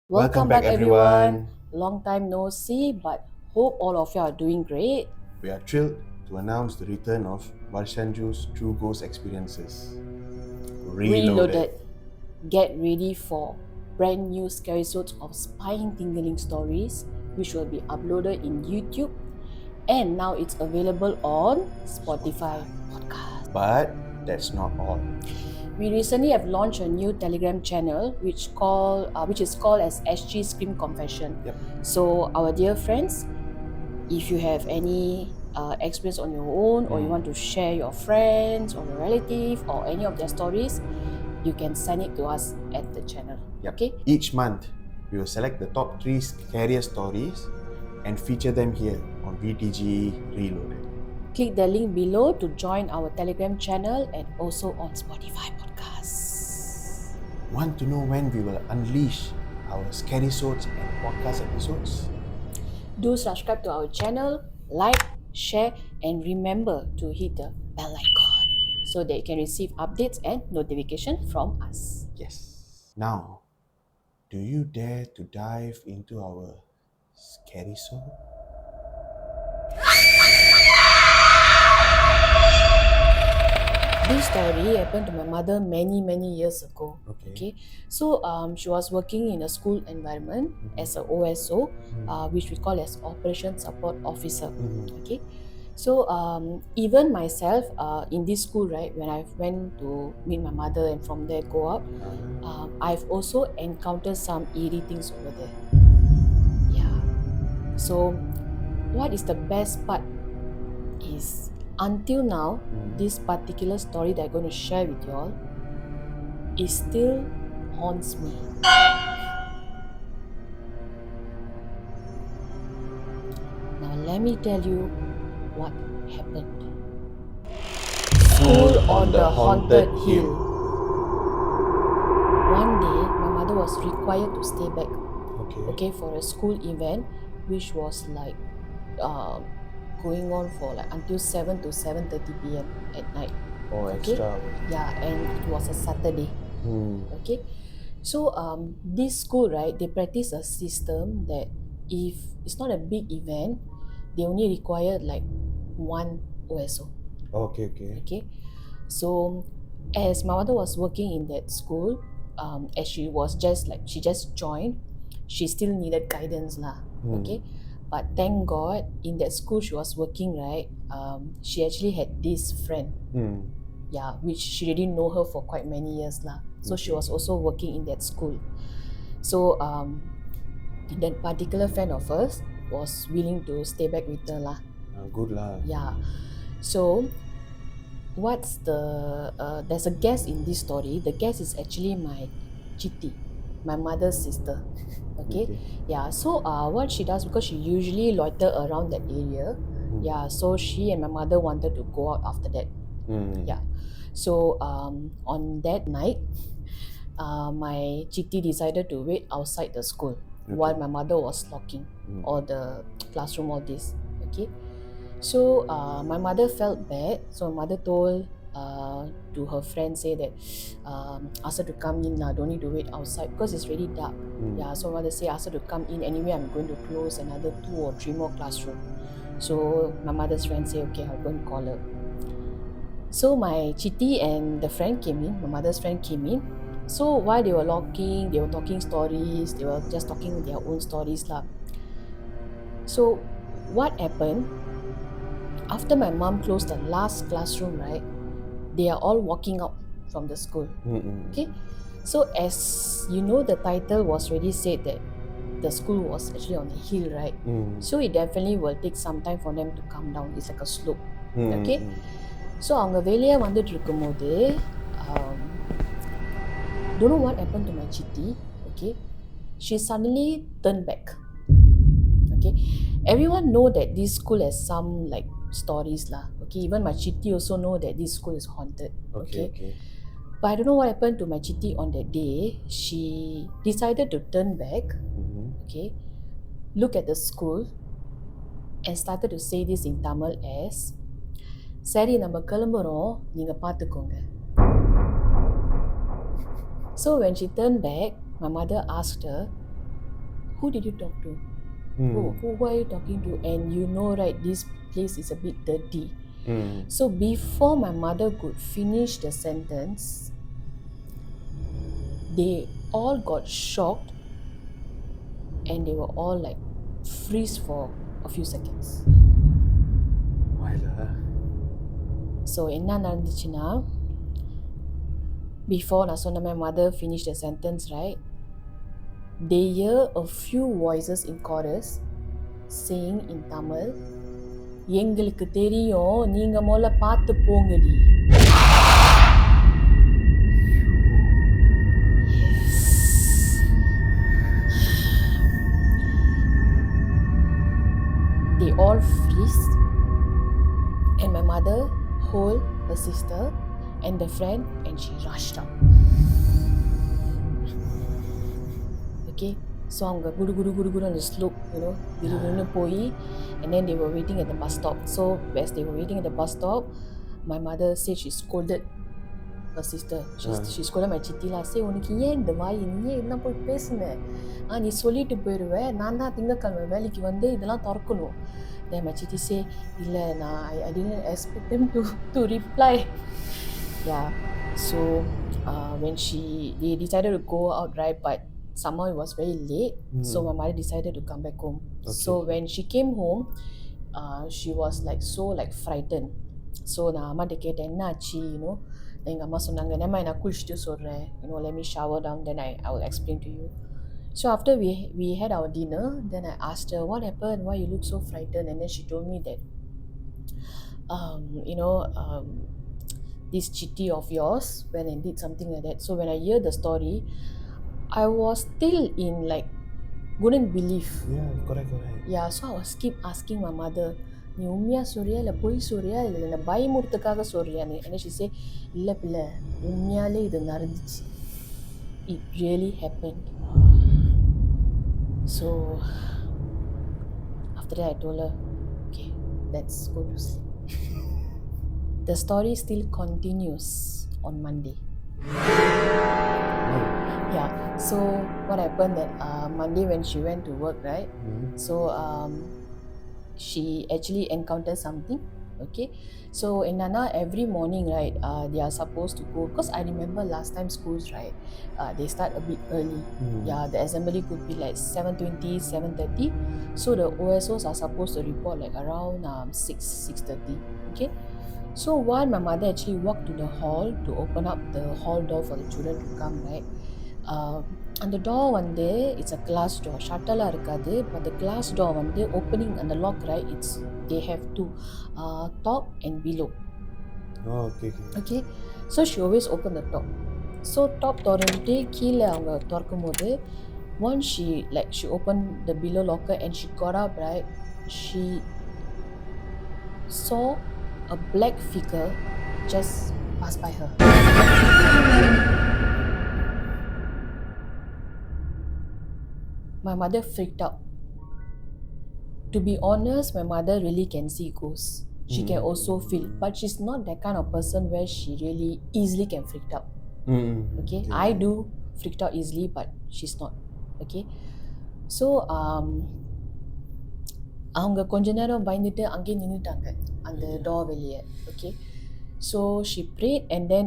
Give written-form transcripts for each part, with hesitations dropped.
Welcome back, everyone. Long time no see, but hope all of you are doing great. We are thrilled to announce the return of Varshanju's True Ghost Experiences. Reloaded. Get ready for brand new scary episodes of spine-tingling stories, which will be uploaded in YouTube, and now it's available on Spotify podcast. But that's not all. We recently have launched a new Telegram channel, which is called as SG Scream Confession. Yep. So, our dear friends, if you have any experience on your own, or you want to share your friends or your relative or any of their stories, you can send it to us at the channel. Yep. Okay? Each month, we will select the top 3 scariest stories and feature them here on VTGE Reloaded. Click the link below to join our Telegram channel and also on Spotify podcasts. Want to know when we will unleash our scary episodes and podcast episodes? Do subscribe to our channel, like, share, and remember to hit the bell icon so that you can receive updates and notification from us. Yes. Now, do you dare to dive into our scary episode? This story happened to my mother many years ago. Okay. So she was working in a school environment as a OSO, which we call as Operation Support Officer. Okay. So even myself in this school, right, when I went to meet my mother and from there go up, I've also encountered some eerie things over there. Yeah. So what is the best part is, until now, this particular story that I'm going to share with y'all is still haunts me. Now let me tell you what happened. School on the Haunted Hill. One day, my mother was required to stay back, okay, for a school event, which was like going on for like until 7 to 7:30 p.m. at night. Oh, Okay. extra. Yeah, and it was a Saturday. Okay. So this school, right, they practice a system that if it's not a big event, they only require like one OSO. Okay. Okay. So as my mother was working in that school, as she just joined, she still needed guidance lah. Okay. But thank God, in that school she was working, right, she actually had this friend. Yeah, which she didn't know her for quite many years lah. So she was also working in that school. So that particular friend of hers was willing to stay back with her lah. Good lah. Yeah. So there's a guest in this story. The guest is actually my chitti, my mother's sister. Okay. Yeah. So what she does, because she usually loiter around that area. Yeah. So she and my mother wanted to go out after that. Yeah. So on that night, my chitti decided to wait outside the school while my mother was locking all the classroom, all this. Okay. So my mother felt bad. So my mother told to her friend, say that ask her to come in lah, don't need to wait outside because it's really dark. Yeah, so my mother say ask her to come in anyway. I'm going to close another 2 or 3 more classroom. So my mother's friend say, okay, I'll go and call her. So my chitti and the friend came in, my mother's friend came in. So while they were locking, they were talking stories, they were just talking their own stories lah. So what happened, after my mom closed the last classroom, right, they are all walking out from the school. Okay. So as you know, the title was already said that the school was actually on the hill, right? So it definitely will take some time for them to come down. It's like a slope. Okay. So அவங்க வெளியே வந்துட்டு இருக்கும்போது don't know what happened to my chitti. Okay, she suddenly turned back. Okay, everyone know that this school has some like stories lah. Okay, even my chitti also know that this school is haunted. Okay. But I don't know what happened to my chitti on that day. She decided to turn back. Okay, look at the school and started to say this in Tamil as, சரி நம்ம கிளம்புறோம், நீங்க பார்த்துக்கோங்க. So when she turned back, my mother asked her, who did you talk to? Who are you talking to? And you know, right, this place is a bit dirty. So before my mother could finish the sentence, they all got shocked and they were all like freeze for a few seconds. Why lah? So என்ன நடந்துச்சுன்னா, before நான் சொன்ன my mother finished the sentence, right, they hear a few voices in chorus saying in Tamil, எங்களுக்கு தெரியும், நீங்க முதல்ல பார்த்து போங்கடி. They all freeze and my mother hold her sister and the friend and she rushed out. Okay, so அவங்க குடு on the slope, you know, விறுவிறுன்னு போய், and then they were waiting at the bus stop. So as they were waiting at the bus stop, my mother said she scolded her sister. She scolded my சித்தி lah. Say, உனக்கு ஏன் இந்த வாய், நீ ஏன் என்ன போய் பேசுன, நீ சொல்லிட்டு போயிடுவே, நான் தான் திங்கக்கிழமை வேலைக்கு வந்து இதெல்லாம் திறக்கணும். Then my சித்தி say, இல்லை நான் I didn't expect them to reply. Yeah, so when they decided to go out, right, but somehow it was very late, so my mother decided to come back home. So when she came home, she was like so like frightened. So நான் அம்மாட்ட கேட்டேன், என்ன ஆச்சு, you know. எங்கள் அம்மா சொன்னாங்க, நம்ம நான் குளிச்சுட்டு சொல்கிறேன், you know, let me shower down, then I will explain to you. So after we had our dinner, then I asked her, what happened, why you look so frightened? And then she told me that you know, this chitti of yours went and did something like that. So when I hear the story, I was still in like couldn't believe. Yeah, correct. Yeah, so I was keep asking my mother, நீ உண்மையா சொல்றியா இல்லை பொய் சொல்றியா இல்லை என்ன பயமுறுத்துக்காக சொல்றியான்னு. And then she say, இல்லை பிள்ளை, உண்மையாலே இது நடந்துச்சு, it really happened. So after that I told her, okay, let's go to sleep. The story still continues on Monday. Yeah, so what happened that Monday when she went to work, right, so she actually encountered something. Okay, so Nana, every morning, right, they are supposed to go, because I remember last time schools, right, they start a bit early. Yeah, the assembly could be like 7:20, 7:30. So the OSOs are supposed to report like around 6:30. Okay, so while my mother actually walked to the hall to open up the hall door for the children to come, right, and the door வந்து it's a glass door, shuttle இருக்காது, but the glass door வந்து opening and the lock, right, it's they have two, top and below. Okay, so she always open the top. So top திறந்துட்டு கீழே அவங்க திறக்கும் போது, once she opened the below locker and she got up, right, she saw a black figure just pass by her. My mother freaked out. To be honest, my mother really can see ghosts. She can also feel, but she's not that kind of person where she really easily can freak out. Okay, I do freaked out easily, but she's not. Okay, so அவங்க கொஞ்ச நேரம் பயந்துட்டு அங்கேயே நின்னுட்டாங்க அந்த door வெளியே. Okay, so she prayed and then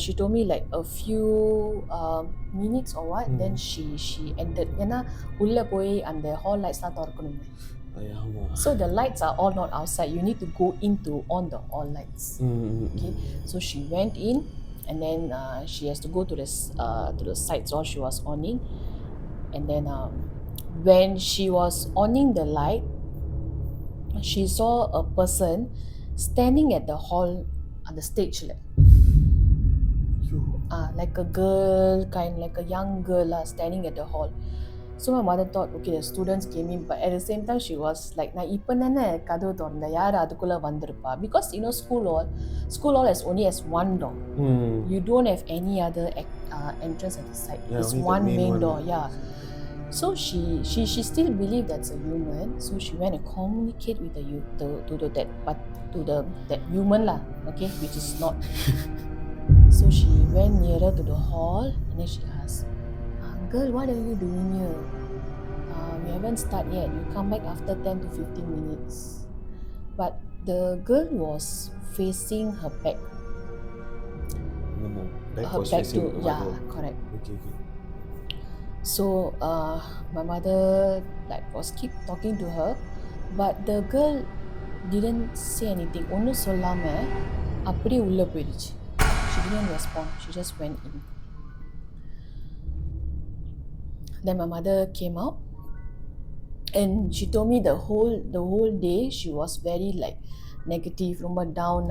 she told me like a few minutes or what, then she entered. ஏன்னா உள்ள போய் அந்த hall lights எல்லாம் திறக்கணும். So the lights are all not outside, you need to go in to on the all lights. Okay, so she went in and then she has to go to the sites all she was owning, and then when she was owning the light, she saw a person standing at the hall on the stage, like a girl, like a young girl standing at the hall. So my mother thought, okay, the students came in, but at the same time she was like, நான் இப்போ தானே கதவு திறந்தேன், யார் அதுக்குள்ளே வந்திருப்பா, because you know school hall has only has one door. You don't have any other entrance at the side. It's one main door. Yeah, so she still believed that's a human, so she went and communicate with that human lah, okay, which is not. So she went nearer to the hall and then she asked, "Girl, what are you doing here?" we haven't started yet. You come back after 10 to 15 minutes. But the girl was facing her back. No. Back Her was back facing to, the yeah, mother. correct. Okay. So my mother like was keep talking to her, but the girl didn't say anything. ஒன்னும் சொல்லாம அப்படியே உள்ள போயிடுச்சு. She didn't respond. She just went in. Then my mother came out and she told me the whole day she was very like negative, ரொம்ப down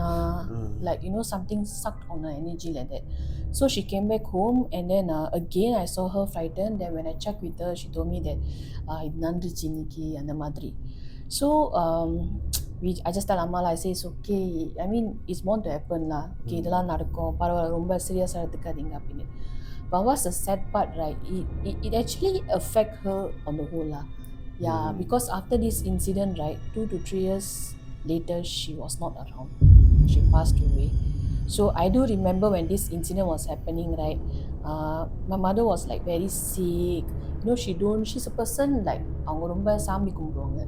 like something sucked on her energy like that. So she came back home and then again I saw her frightened. Then when I checked with her, she told me that இது நடந்துச்சு இன்னைக்கு அந்த மாதிரி. So I just tell Amma lah, I say it's okay. I mean it's bound to happen lah. Okay, இதெல்லாம் நடக்கும். பரவாயில்ல ரொம்ப சீரியஸா எடுத்துக்காதீங்க அப்படின்னு. But what's the sad part, right? It actually affect her on the whole lah. Yeah, because after this incident, right, 2 to 3 years later, she was not around. She passed away. So I do remember when this incident was happening, right? My mother was like very sick. She's a person like அவங்க ரொம்ப சாமி கும்பிடுவாங்க.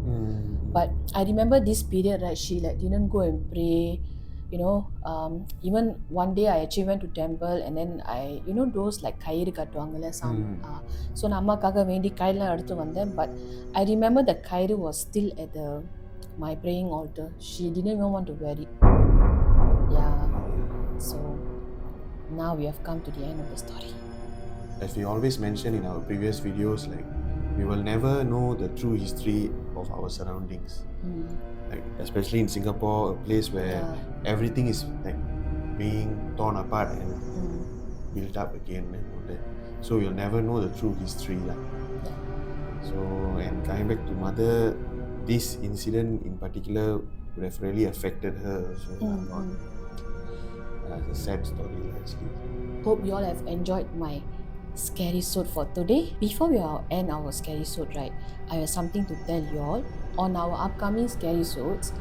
But I remember this period, right? She like didn't go and pray. Even one day I actually went to temple and then I those like கயிறு கட்டுவாங்கல்ல சாமி. So நான் அம்மாக்காக வேண்டி கயிறுலாம் எடுத்து வந்தேன். But I remember the kairu was still at my praying altar. She didn't even want to wear it. Yeah. So now we have come to the end of the story. As we always mentioned in our previous videos, like we will never know the true history of our surroundings. Like especially in Singapore, a place where everything is like being torn apart and built up again and all that. So you'll never know the true history lah. So, and coming back to mother, this incident in particular would have really affected her. So, it's a sad story actually. Hope you all have enjoyed my scary sode for today. Before we end our scary sode, right, I have something to tell you all. On our upcoming scary sodes,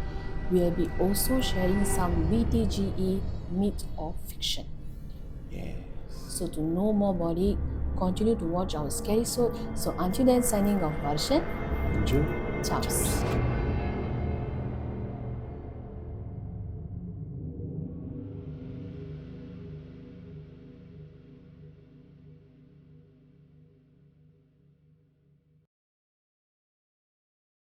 we'll be also sharing some VTGE myth or fiction. Yes. So to know more about it, continue to watch our scary sode. So until then, signing off, Varshan. Thank you. Ciao.